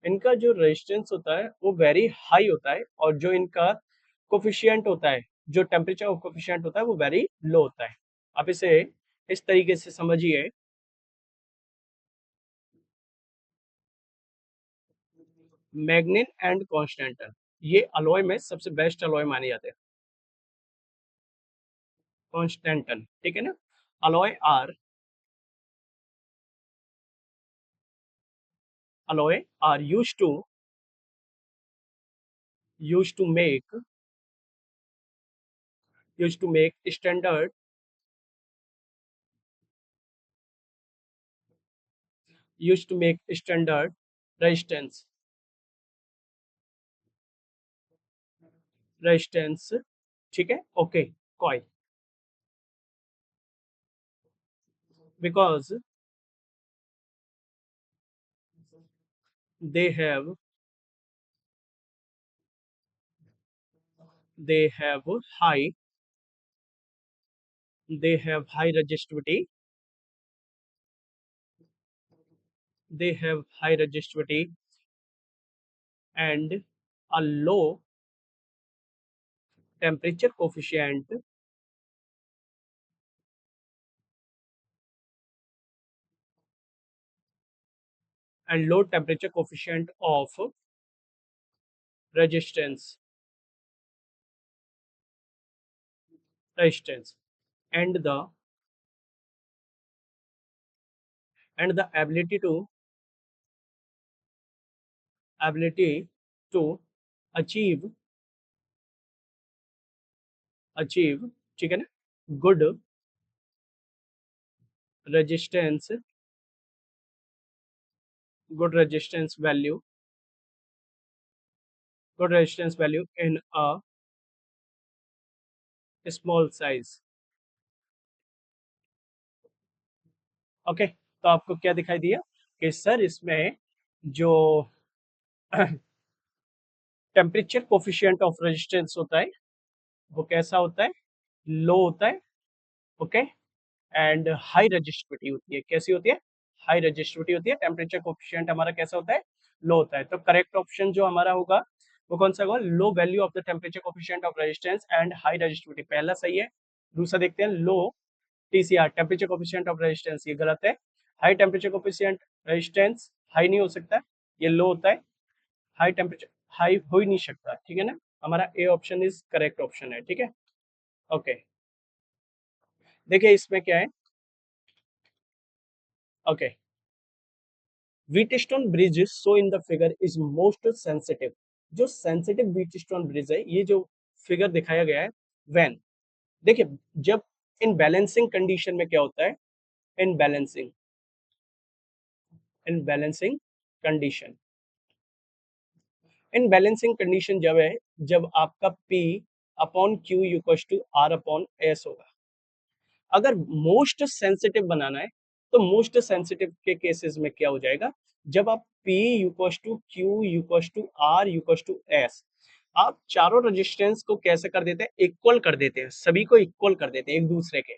[SPEAKER 1] इनका जो रेजिस्टेंस होता है वो वेरी हाई होता है, और जो इनका कोफिशिएंट होता है, जो टेम्परेचर कोफिशिएंट होता है वो वेरी लो होता है। आप इसे इस तरीके से समझिए, मैग्नीन एंड कॉन्स्टेंटन, ये अलॉय में सबसे बेस्ट अलॉय माने जाते हैं। कॉन्स्टेंटन, ठीक है ना। Alloy are alloy are used to make standard resistance resistance, ठीक है, okay, coil, because they have they have high high resistivity, they have high resistivity and a low temperature coefficient of resistance resistance and the ability to achieve ठीक है ना, good resistance resistance value in a small size। Okay, तो आपको क्या दिखाई दिया कि sir इसमें जो टेम्परेचर कोफिशिएंट ऑफ रेजिस्टेंस होता है वो कैसा होता है, लो होता है, ओके, एंड हाई रजिस्टिविटी होती है, कैसी होती है, हाई रजिस्टिविटी होती है, टेम्परेचर कोफिशिएंट हमारा कैसा होता है, लो होता है। तो करेक्ट ऑप्शन जो हमारा होगा वो कौन सा होगा, low value of the temperature coefficient of resistance and high resistivity, पहला सही है। दूसरा देखते हैं, low TCR temperature coefficient of resistance, ये गलत है। High temperature coefficient resistance high नहीं हो सकता, ये लो होता है। हाई टेम्परेचर हाई हो ही नहीं सकता, ठीक है ना, हमारा A option is correct option है, ठीक है, ओके। देखिए इसमें क्या है, okay, Wheatstone bridge so in the figure is most sensitive, जो सेंसिटिव व्हीटस्टोन ब्रिज है, ये जो फिगर दिखाया गया है, व्हेन, देखिए जब इन बैलेंसिंग कंडीशन में क्या होता है, in balancing condition, in balancing condition जब है, जब आपका P upon Q equal to R upon S होगा। अगर मोस्ट सेंसिटिव बनाना है तो मोस्ट सेंसिटिव के केसेस में क्या हो जाएगा, जब आप P equal to Q equal to R equal to S, आप चारों रेजिस्टेंस को कैसे कर देते हैं, इक्वल कर देते हैं, सभी को इक्वल कर देते हैं एक दूसरे के,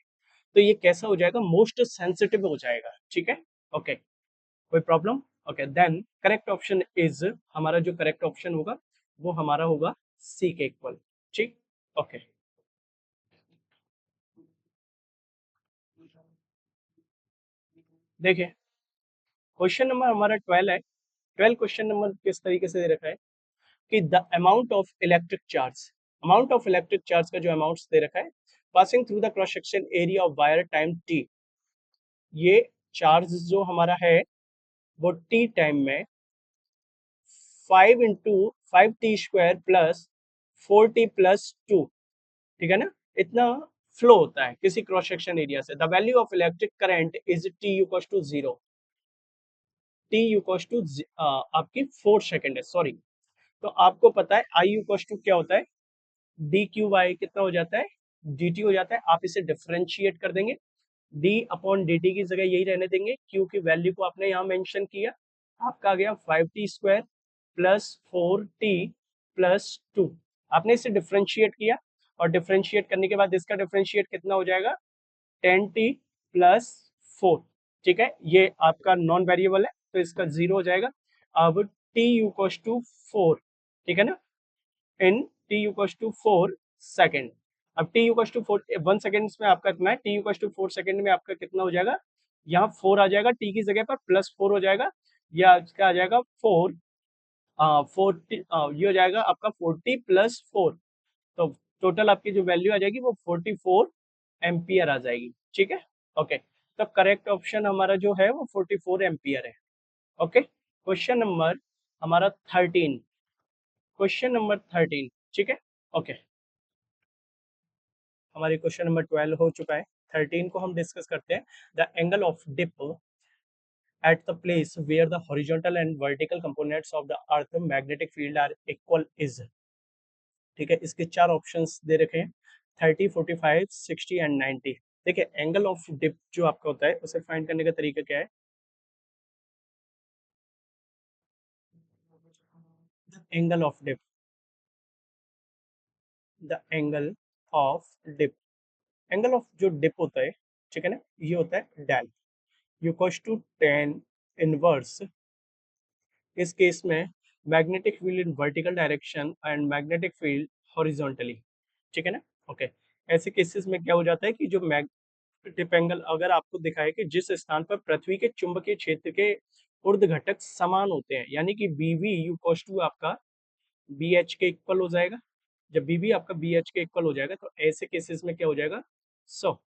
[SPEAKER 1] तो ये कैसा हो जाएगा, मोस्ट सेंसिटिव हो जाएगा, ठीक है, ओके, कोई problem, okay, then correct option is, हमारा जो करेक्ट ऑप्शन होगा वो हमारा होगा सी के इक्वल, ठीक, ओके। देखिए क्वेश्चन नंबर हमारा 12 है। 12 क्वेश्चन नंबर किस तरीके से दे रखा है कि the amount of electric charge का जो अमाउंट दे रखा है passing through the cross section area of wire time T, ये चार्ज जो हमारा है वो टी टाइम में 5 × 5t² प्लस 4t+2, ठीक है ना, इतना फ्लो होता है किसी क्रॉस सेक्शन एरिया से। The value of electric current is T equal to 0, T equal to आपकी 4 सेकेंड है, सॉरी। तो आपको पता है आई इक्वल टू क्या होता है, डी क्यू वाई कितना हो जाता है, डी टी हो जाता है। आप इसे डिफ्रेंशिएट कर देंगे, डी अपॉन डी टी की जगह यही रहने देंगे, क्यू की वैल्यू को आपने यहाँ मेंशन किया, आपका आ गया 5t² प्लस 4t+2, आपने इसे डिफ्रेंशिएट किया, और डिफ्रेंशिएट करने के बाद इसका डिफ्रेंशिएट कितना हो जाएगा, 10t+4, ठीक है, ये आपका नॉन वेरिएबल है तो इसका 0 हो जाएगा। अब टी इक्वल्स टू 4, ठीक है ना, इन टी इक्वल्स टू 4 सेकेंड। अब टी इक्वल्स टू 4 1 सेकेंड में आपका कितना है, टी इक्वल्स टू 4 सेकेंड में आपका कितना हो जाएगा, यहाँ 4 आ जाएगा, टी की जगह पर +4 हो जाएगा, या क्या आ जाएगा 4 40, ये हो जाएगा आपका 40 + 4, तो टोटल आपकी जो वैल्यू आ जाएगी वो 44 एम्पियर आ जाएगी, ठीक है। ओके, तो करेक्ट ऑप्शन हमारा जो है वो 44 एम्पियर है। ओके, क्वेश्चन नंबर हमारा 13, क्वेश्चन नंबर 13, ठीक है। ओके, हमारे क्वेश्चन नंबर 12 हो चुका है, 13 को हम डिस्कस करते हैं। The angle of dip at the place where the horizontal and vertical components of the earth magnetic field are equal is, ठीक है। इसके चार ऑप्शंस दे रखे हैं, 30, 45, 60 एंड 90। देखिए, एंगल ऑफ डिप जो आपका होता है उसे फाइंड करने का तरीका क्या है, angle of dip, the angle of dip, angle of जो डिप होता है, ठीक है ना, ये होता है del equals to tan inverse, इस केस में magnetic field in vertical direction and magnetic field horizontally, ठीक है ना। ओके, ऐसे केसेस में क्या हो जाता है कि जो मैग्नेटिक एंगल अगर आपको दिखाए कि जिस स्थान पर पृथ्वी के चुंबकीय क्षेत्र के ऊर्ध्व घटक समान होते हैं, यानी कि बीवी इक्वल्स टू आपका बी एच के इक्वल हो जाएगा, जब बीवी आपका बी एच के इक्वल हो जाएगा तो ऐसे केसेस में क्या हो जाएगा, सो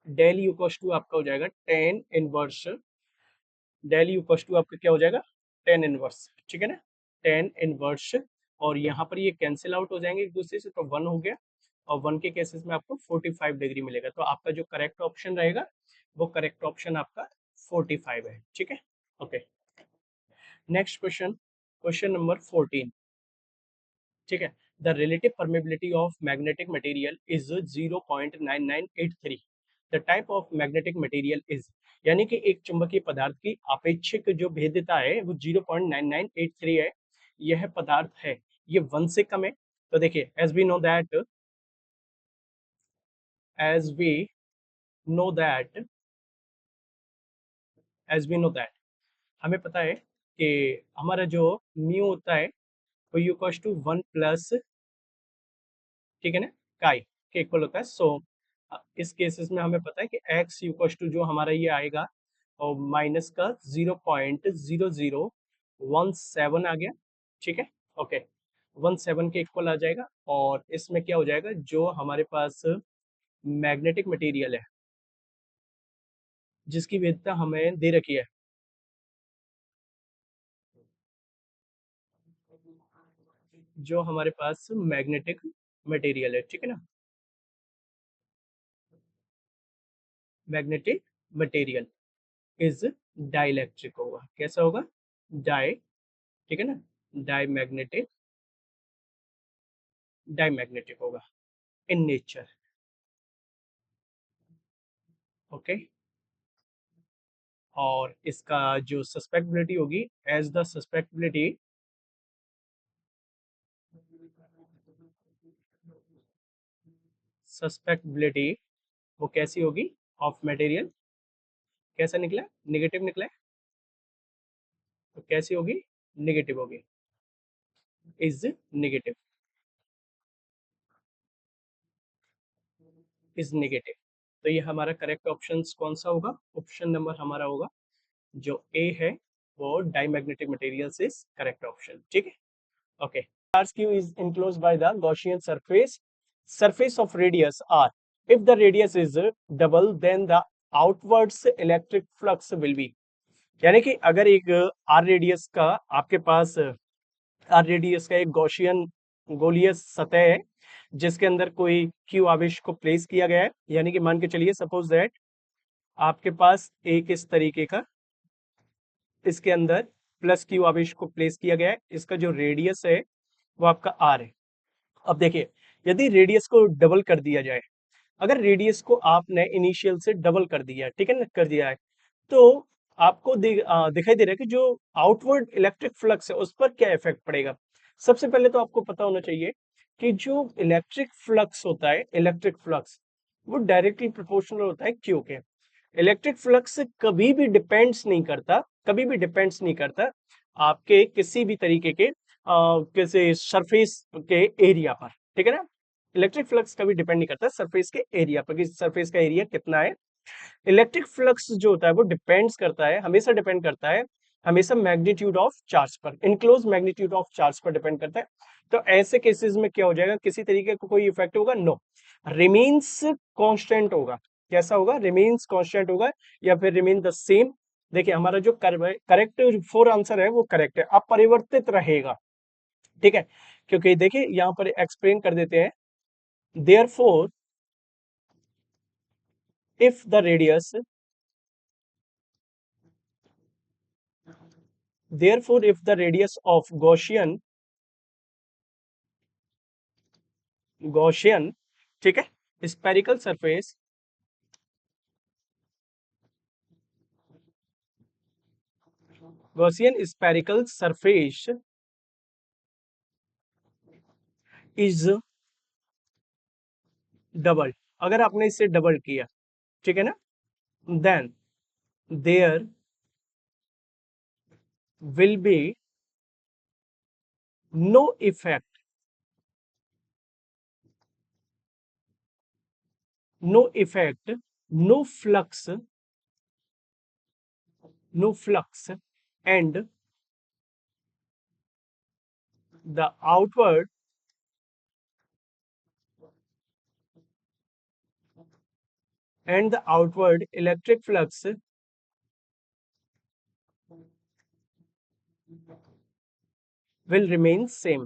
[SPEAKER 1] डेल इक्वल्स टू आपका हो जाएगा tan inverse, del equals to आपका क्या हो जाएगा, टेन इनवर्स, ठीक है ना, टेन इनवर्स, और यहाँ पर ये कैंसिल आउट हो जाएंगे एक दूसरे से, तो 1 हो गया, और 1 के केसेस में आपको 45 डिग्री मिलेगा, तो आपका जो करेक्ट ऑप्शन रहेगा वो करेक्ट ऑप्शन आपका 45 है, ठीक है। Okay, next question, question number 14, ठीक है। The relative permeability of magnetic material is 0.9983, the type of magnetic material is, यानी कि एक चुंबकीय पदार्थ की आपेक्षिक जो भेद्यता है वो 0.9983 है, यह पदार्थ है, ये 1 से कम है। तो देखिए, as we know that as we know that हमें पता है कि हमारा जो म्यू होता है वो यू इक्वल्स टू 1 प्लस, ठीक है ना, काई के इक्वल होता है। सो इस केसेस में हमें पता है कि एक्स इक्वल्स टू जो हमारा ये आएगा और माइनस का 0.0017 आ गया, ठीक है। ओके, 17 के इक्वल आ जाएगा, और इसमें क्या हो जाएगा, जो हमारे पास मैग्नेटिक मटेरियल है जिसकी वेधता हमें दे रखी है, जो हमारे पास मैग्नेटिक मटेरियल है, ठीक है ना, मैग्नेटिक मटेरियल इज डाइलेक्ट्रिक होगा, कैसा होगा, डाई, ठीक है ना, डाईमैग्नेटिक, डाईमैग्नेटिक होगा इन नेचर। ओके, और इसका जो सस्पेक्टिबिलिटी होगी, एज द सस्पेक्टिबिलिटी, सस्पेक्टिबिलिटी वो कैसी होगी, ऑफ मटेरियल, कैसा निकला, नेगेटिव निकला है, तो कैसी होगी, नेगेटिव होगी, इज नेगेटिव, इज नेगेटिव। तो ये हमारा करेक्ट ऑप्शन कौन सा होगा, ऑप्शन नंबर हमारा होगा जो ए है, वो diamagnetic materials is correct option, ठीक है। Okay, charge q is enclosed by the Gaussian surface of radius r. If the radius is double, then the outwards electric flux will be, यानी कि अगर एक r रेडियस का आपके पास r radius का एक गॉसियन गोलीय सतह है जिसके अंदर कोई q आवेश को प्लेस किया गया है, यानी कि मान के चलिए सपोज दैट आपके पास एक इस तरीके का, इसके अंदर प्लस क्यू आवेश को प्लेस किया गया है, इसका जो रेडियस है वो आपका आर है। अब देखिए, यदि रेडियस को डबल कर दिया जाए, अगर रेडियस को आपने इनिशियल से डबल कर दिया, ठीक है ना, कर दिया है, तो आपको दिखाई दे रहा है कि जो आउटवर्ड इलेक्ट्रिक फ्लक्स है उस पर क्या इफेक्ट पड़ेगा। सबसे पहले तो आपको पता होना चाहिए कि जो इलेक्ट्रिक फ्लक्स होता है, इलेक्ट्रिक फ्लक्स वो डायरेक्टली प्रोपोर्शनल होता है क्यू के। इलेक्ट्रिक फ्लक्स कभी भी डिपेंड्स नहीं करता, कभी भी डिपेंड्स नहीं करता आपके किसी भी तरीके के किसी सरफेस के एरिया पर, ठीक है ना। इलेक्ट्रिक फ्लक्स कभी डिपेंड नहीं करता सरफेस के एरिया पर कि सरफेस का एरिया कितना है। इलेक्ट्रिक फ्लक्स जो होता है वो डिपेंड्स करता है, हमेशा डिपेंड करता है, हमेशा मैग्नीट्यूड ऑफ चार्ज पर, इनक्लोज मैग्नीट्यूड ऑफ चार्ज पर डिपेंड करता है। तो ऐसे केसेस में क्या हो जाएगा, किसी तरीके का कोई इफेक्ट होगा, नो, रिमेन्स कांस्टेंट होगा। कैसा होगा, रिमेन्स कांस्टेंट होगा या फिर रिमेन द सेम। देखिए हमारा जो करेक्ट फोर आंसर है वो करेक्ट है, अपरिवर्तित रहेगा, ठीक है। क्योंकि देखिए यहां पर एक्सप्लेन कर देते हैं, therefore if the radius, therefore if the radius of Gaussian, ठीक है, spherical surface Gaussian spherical surface is double, अगर आपने इसे डबल किया, ठीक है ना, then there will be no effect, no effect, no flux, no flux, and the outward electric flux will remain same,